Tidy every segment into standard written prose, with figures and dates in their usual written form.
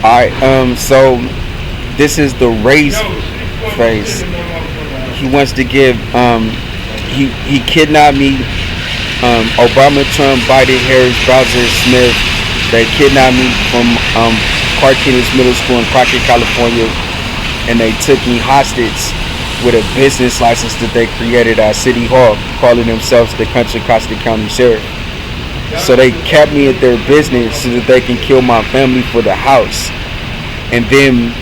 Alright, so this is the race phase. He wants to give, he kidnapped me, Obama, Trump, Biden, Harris, Bowser, Smith. They kidnapped me from Clark Kennedy Middle School in Crockett, California, and they took me hostage with a business license that they created at City Hall, calling themselves the Contra Costa County Sheriff. So they kept me at their business so that they can kill my family for the house. And then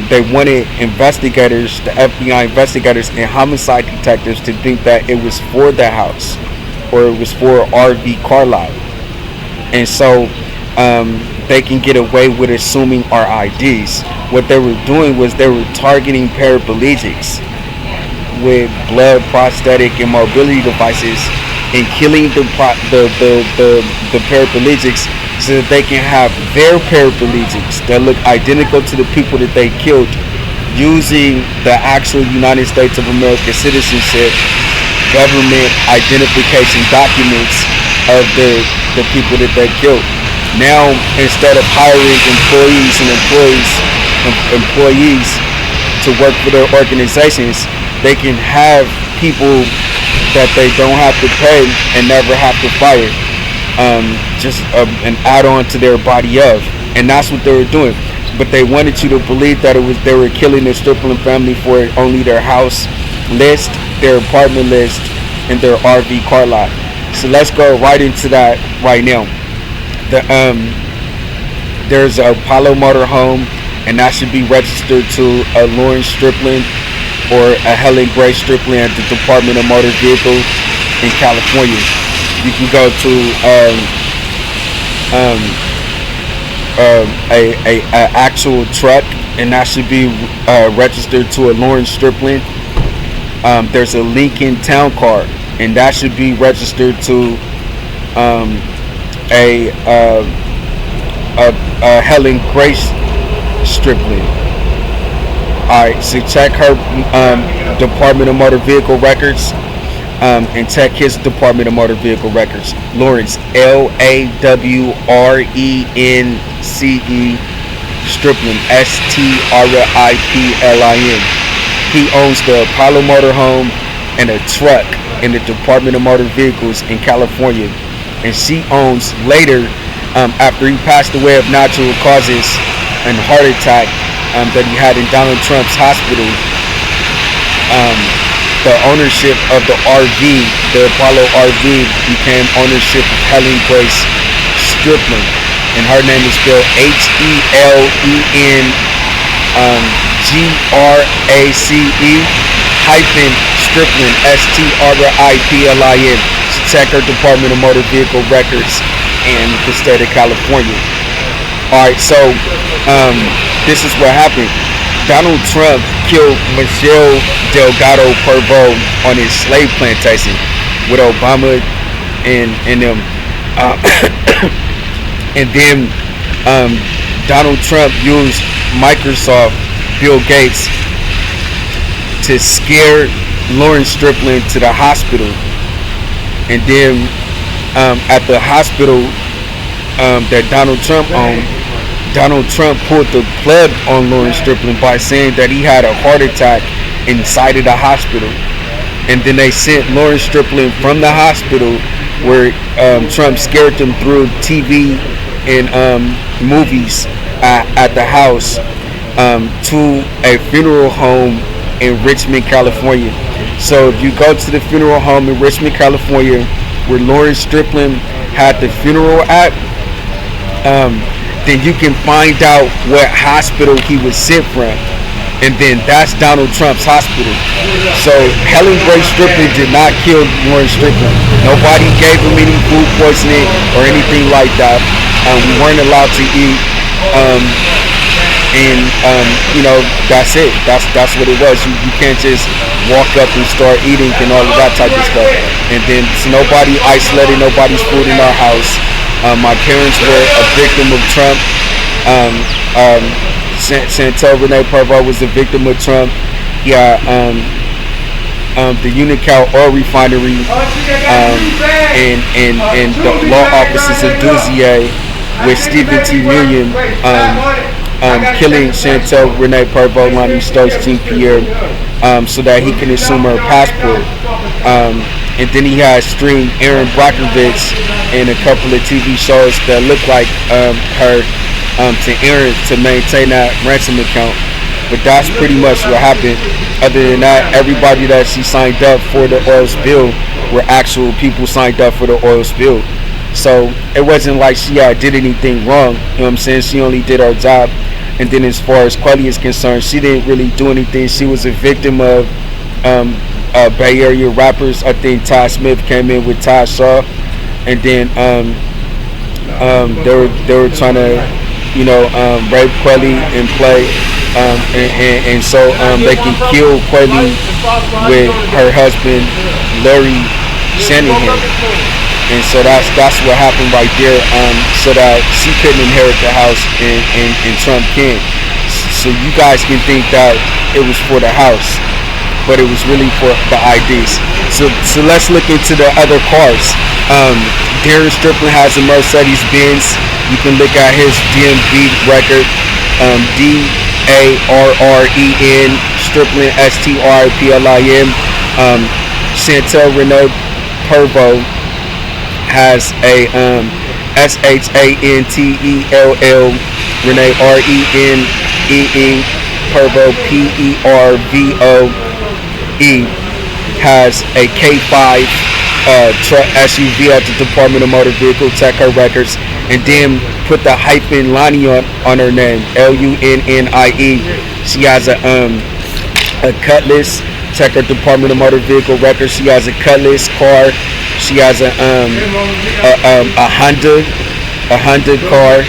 they wanted investigators, the FBI investigators and homicide detectives, to think that it was for the house or it was for RV car lot. And so they can get away with assuming our IDs. What they were doing was they were targeting paraplegics with blood, prosthetic, and mobility devices, and killing the paraplegics so that they can have their paraplegics that look identical to the people that they killed, using the actual United States of America citizenship, government identification documents of the people that they killed. Now, instead of hiring employees to work for their organizations, they can have people that they don't have to pay and never have to fire, just an add-on to their body of, and that's what they were doing. But they wanted you to believe that they were killing the Striplin family for only their house list, their apartment list, and their RV car lot. So let's go right into that right now. There's a Apollo motorhome, and that should be registered to a Lawrence Striplin or a Helen Grace Striplin at the Department of Motor Vehicles in California. You can go to a actual truck, and that should be registered to a Lawrence Striplin. There's a Lincoln Town Car, and that should be registered to a Helen Grace Striplin. Alright, so check her Department of Motor Vehicle records, and check his Department of Motor Vehicle records. Lawrence, Lawrence Striplin, Striplin. He owns the Apollo motorhome and a truck in the Department of Motor Vehicles in California. And she owns later, after he passed away of natural causes and heart attack that he had in Donald Trump's hospital, the ownership of the RV, the Apollo RV, became ownership of Helen Grace Striplin, and her name is spelled HELENGRACE-Striplin, STRIPLIN. Check her Department of Motor Vehicle records in the state of California. Alright, so this is what happened. Donald Trump killed Michelle Delgado Pervoe on his slave plantation with Obama and them. And then Donald Trump used Microsoft, Bill Gates, to scare Lawrence Striplin to the hospital. And then at the hospital that Donald Trump owned, Donald Trump pulled the plug on Lawrence Striplin by saying that he had a heart attack inside of the hospital. And then they sent Lawrence Striplin from the hospital, where Trump scared them through TV and movies at the house, to a funeral home in Richmond, California. So if you go to the funeral home in Richmond, California, where Lawrence Striplin had the funeral at, then you can find out what hospital he was sent from, and then that's Donald Trump's hospital. So Helen Grace Striplin did not kill Lawrence Striplin. Nobody gave him any food poisoning or anything like that. We weren't allowed to eat, and that's it. That's what it was. You can't just walk up and start eating and all of that type of stuff. And then so nobody isolated nobody's food in our house. My parents were a victim of Trump. Shantell Pervoe was a victim of Trump. Yeah, the Unocal oil refinery, and the law offices of Duzier with Stephen T. Million killing Shantell, Renee, Pervoe, Lonnie Stokes, Jean Pierre, so that he can assume her passport. And then he has streamed Erin Brockovich in a couple of TV shows that look like her to Erin to maintain that ransom account. But that's pretty much what happened. Other than that, everybody that she signed up for the oil spill were actual people signed up for the oil spill. So it wasn't like she did anything wrong. You know what I'm saying? She only did her job. And then as far as Quelly is concerned, she didn't really do anything. She was a victim of Bay Area rappers. I think Ty Smith came in with Ty Shaw, and then they were trying to, rape Quelly and play, and so they can kill Quelly with her husband Larry Shanahan. And so that's what happened right there, so that she couldn't inherit the house and Trump can. So you guys can think that it was for the house, but it was really for the IDs. So let's look into the other cars. Darren Striplin has a Mercedes Benz. You can look at his DMV record, DARREN Striplin STRIPLIN. Shantell Renee Pervoe has a SHANTELL Renee RENEE Pervoe PERVOE has a K5 truck SUV at the Department of Motor Vehicle. Check her records, and then put the hyphen Lonnie on her name, LUNNIE. She has a Cutlass. Check her Department of Motor Vehicle records. She has a Cutlass car. She has a Honda car.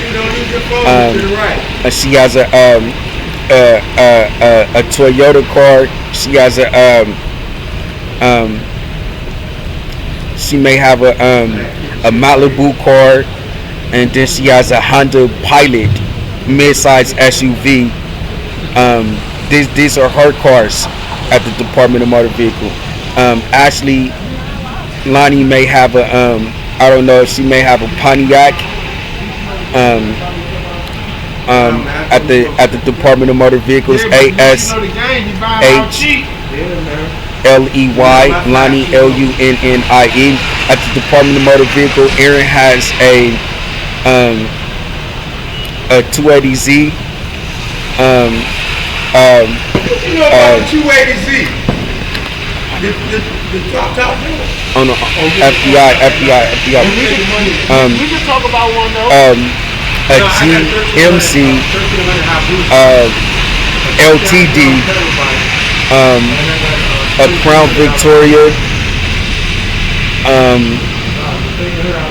She has a Toyota car. She has she may have a Malibu car, and then she has a Honda Pilot mid-size SUV. These are her cars at the Department of Motor Vehicle. Ashley Lonnie may have a I don't know if she may have a Pontiac at the Department of Motor Vehicles. ASHLEY Lonnie LUNNIE at the Department of Motor Vehicle. Aaron has a 280Z. 280Z. The top. Oh no, FBI. We can talk about one though. A GMC LTD, a Crown Victoria,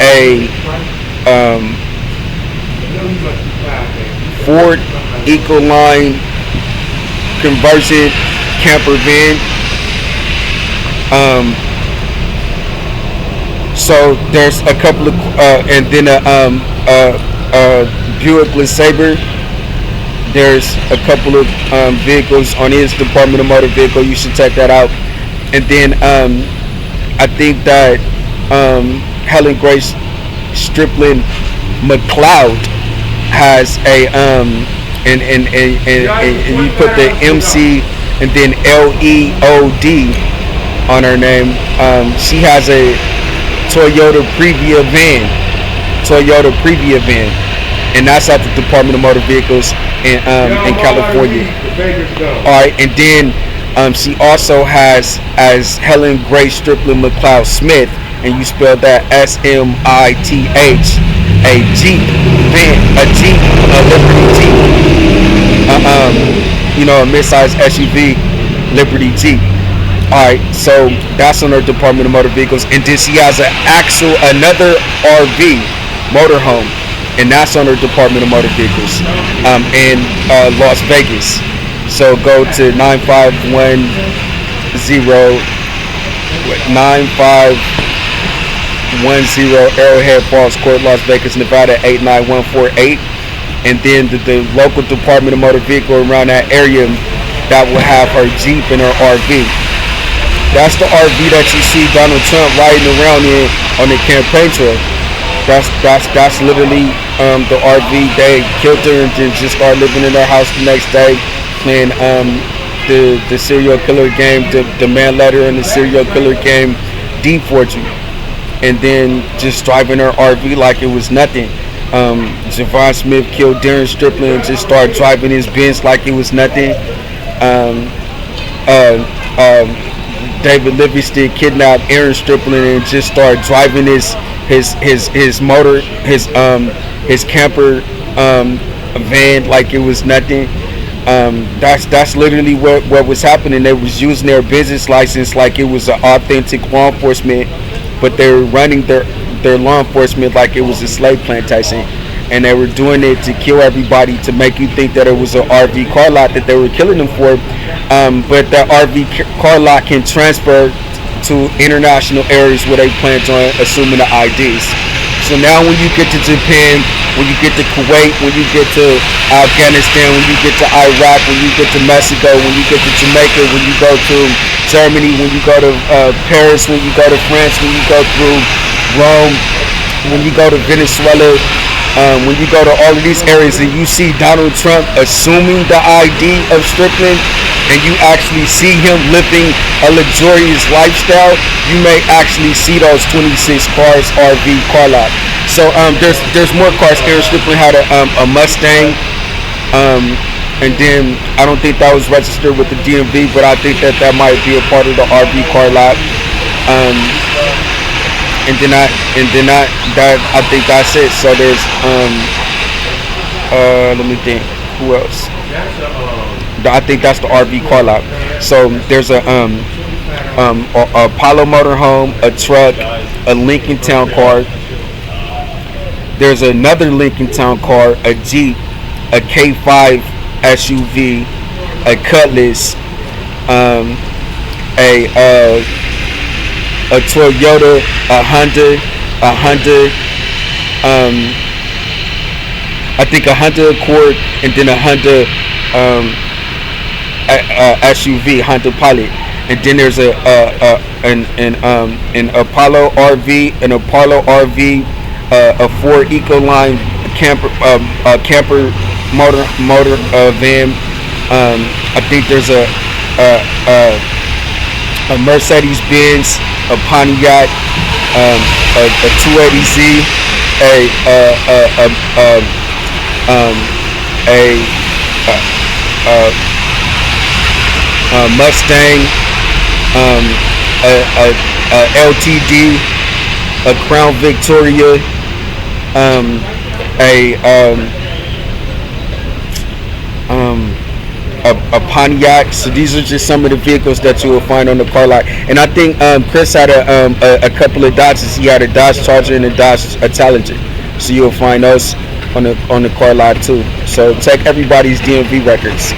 a Ford Ecoline conversion camper van. So there's a couple of, and then a Buick LeSabre. There's a couple of vehicles on his Department of Motor Vehicle. You should check that out. And then I think that Helen Grace Striplin McLeod has a and you put the MC and then LEOD on her name. She has a Toyota Previa van, and that's at the Department of Motor Vehicles in California. All right, and then she also has as Helen Grace Striplin McLeod Smith, and you spell that SMITH, a Jeep van, a Liberty Jeep, a mid-size SUV Liberty Jeep. Alright, so that's on her Department of Motor Vehicles. And then she has another RV motorhome, and that's on her Department of Motor Vehicles in Las Vegas. So go to 9510 Arrowhead Falls Court, Las Vegas, Nevada 89148. And then the local Department of Motor Vehicle around that area that will have her Jeep and her RV. That's the RV that you see Donald Trump riding around in on the campaign trail. That's literally the RV. They killed her and then just started living in her house the next day, playing the serial killer game, the man letter in the serial killer game, Deep Fortune, and then just driving her RV like it was nothing. Javon Smith killed Darren Striplin and just started driving his Benz like it was nothing. David Livingston kidnapped Aaron Striplin and just started driving his motor, his camper van like it was nothing. That's literally what was happening. They was using their business license like it was an authentic law enforcement, but they were running their law enforcement like it was a slave plantation, and they were doing it to kill everybody, to make you think that it was an RV car lot that they were killing them for. But that RV car lot can transfer to international areas where they plan on assuming the IDs. So now when you get to Japan, when you get to Kuwait, when you get to Afghanistan, when you get to Iraq, when you get to Mexico, when you get to Jamaica, when you go to Germany, when you go to Paris, when you go to France, when you go through Rome, when you go to Venezuela, when you go to all of these areas and you see Donald Trump assuming the ID of Strickland, and you actually see him living a luxurious lifestyle, you may actually see those 26 cars RV car lot. So there's more cars. Aaron Strickland had a Mustang, and then I don't think that was registered with the DMV, but I think that might be a part of the RV car lot. And then I think that's it. So there's let me think, who else? I think that's the RV car lot. So there's a Apollo motorhome, a truck, a Lincoln Town car. There's another Lincoln Town car, a Jeep, a K5 SUV, a Cutlass, a Toyota, a Honda, I think a Honda Accord, and then a Honda SUV, Honda Pilot, and then there's an Apollo RV, a Ford Ecoline camper motor van. I think there's a Mercedes Benz, a Pontiac, a 280Z, a Mustang, a LTD, a Crown Victoria, a Pontiac. So these are just some of the vehicles that you will find on the car lot. And I think Chris had a couple of Dodges. He had a Dodge Charger and a Dodge Challenger. So you'll find those on the car lot too. So check everybody's DMV records.